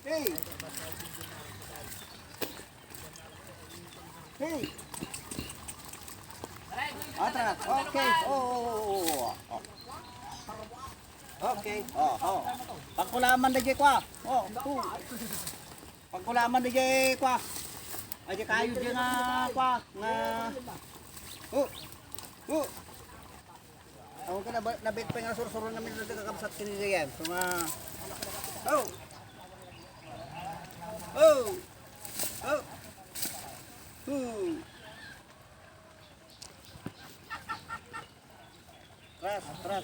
Hey! Hey! Atras. Okay. Oh. Okay. Oh. Pagkulaman na jay kwa. Oh. Pagkulaman na jay kwa. Ay kayo jay nga kwa. Nga. Ako ka nabit pa nga sursuro namin na kakabsat kinigayam. So nga. Teras.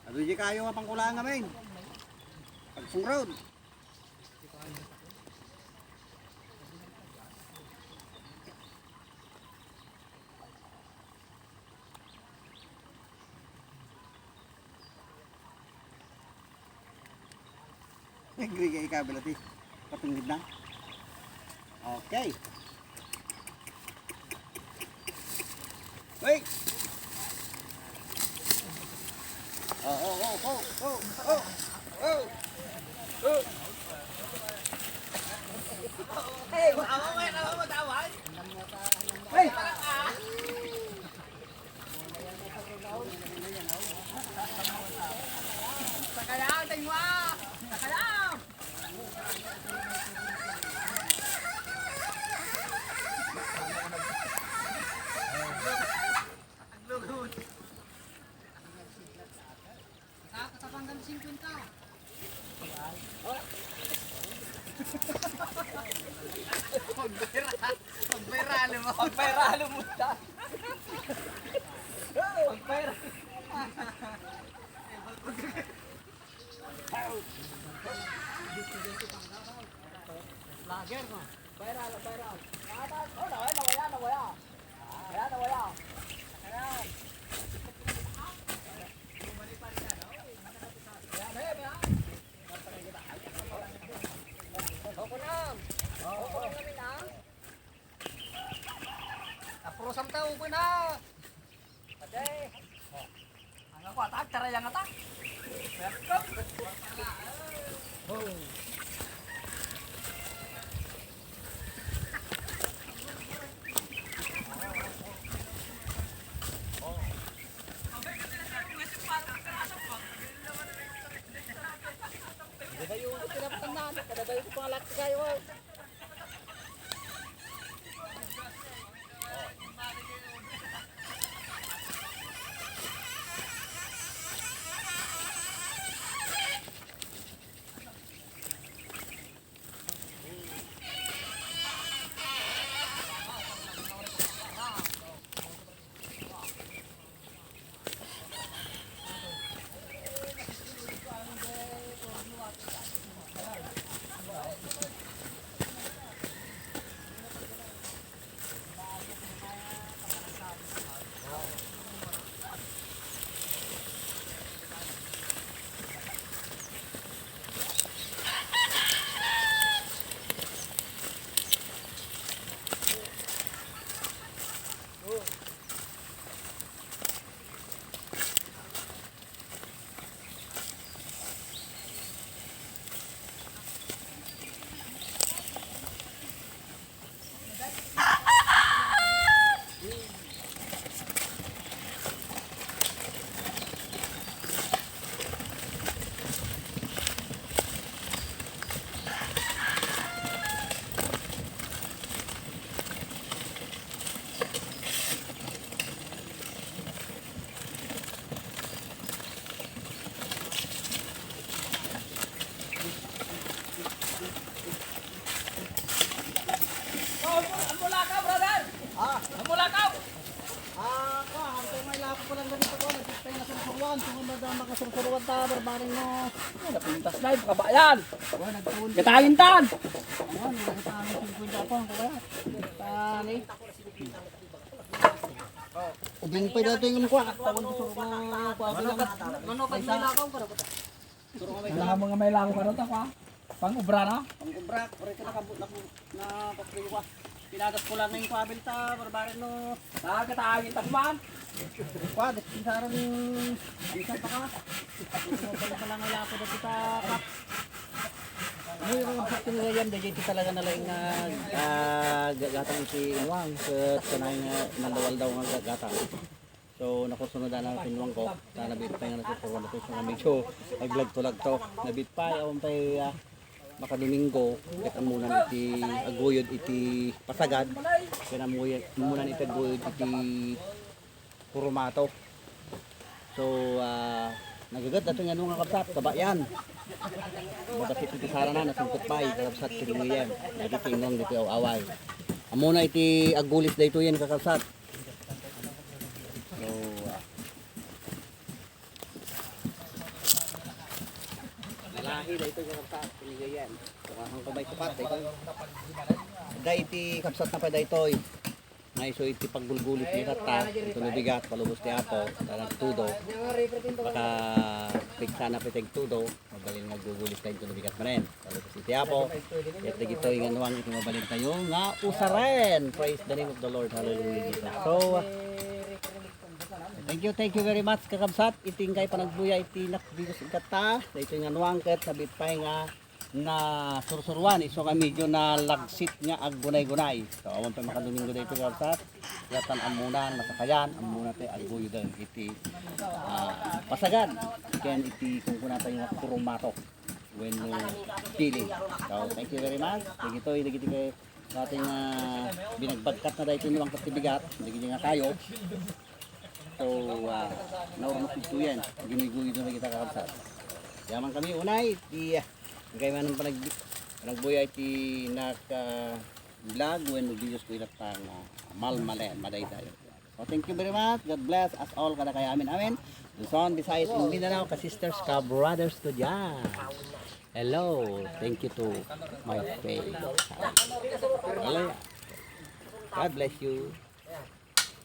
Aduh di kayo nga pangkulangan men. Pagsung road. Negeri kayak kabel tadi. Kapingit na. Okay. Wait. Hey, apa tawag? Hey. Sakalang tingwa. Sakalang. Aglugod. Katapanggan 50. Pagpera mo ta. Pagpera. Lager mo. Viral. Nawaya. Apurosam tahu ko na. Aday. Ang ako atak cara yang atak. Dayo ko pinapatanan, kada dayo ko pangalak kayo. Suruan ta barbaring mo. Napintas na yung kabayan. Katalintan. Ayan, nakatangin 50 po. Kaya, tali. Ubing pa dito yung kuha. Tawon ko sa kuha. Manokad may lakaw ka dapat. Wala mga may lako ka rin ako. Pang-ubra na. Ang ubrak, ore ko nakabut na papriyo ko. Pinadas ko lang ng kabil ta, barbaran no. Nakakatagin ta man. Kuha, desinsaran isa pa ka. Balik pa lang ang lapo dito ta kap. Ano yung sakto nila yan, dito talaga nalaing gagatang si Iwang sa kanay nga nalawal daw ng gagatang. So nakusunod na pinuwang ko, na nabit pa nga nasusuruan na ito sa medyo naglag to. Nabit pa, awang pa makadomingo, kita muna iti aguyod iti pasagad, kaya muna iti aguyod iti kurumato. So nagagat nato nga nung kakabsat, kabayan. Badasit iti sara na, nasungkot pa, kakabsat kilingayan, nagitingong dito away. Amuna iti agulis da ito yan kakabsat. So malahi da ito kakabsat, kilingayan. Ang kabay tupat, ito. Da iti kapsat na pa da ito. Ngay so iti paggulgulit ni tata, ito nabigat, palubos ti apo, dalang tudo. Baka piksa na piteg tudo, mabalin naggugulit tayo ito nabigat man rin. Palubos ti apo, at dito yung anuang ito mabalin tayo nga usaren. Praise the name of the Lord, hallelujah Jesus. So, thank you very much kakabsat. Iting kay panagbuya iti nakbigos ikata. Ito yung anuang ket, sabit pa nga na sursuruan iso nga medyo na lagsit nga ag gunay-gunay. So awan pa makadomingo dito kapsat. Yatan amunan masakayan amuna te agbuyo den iti pasagad. Ken iti kung kunata yung kurumato when pili. So thank you very much. Dagito dagiti kay ating binagbagkat na dayto niwang katibigat. Dagiti nga kayo. So naurang pituyan. Ginigoy do kita kapsat. Yaman kami unay di kaya man ang panagbuya iti vlog when videos ko ilatang malmalen maday tayo. So thank you very much. God bless us all kada kaya amin. Luzon, Visayas, and Mindanao, ka-sisters, ka-brothers to dyan. Hello. Thank you to my faith. Hello. God bless you.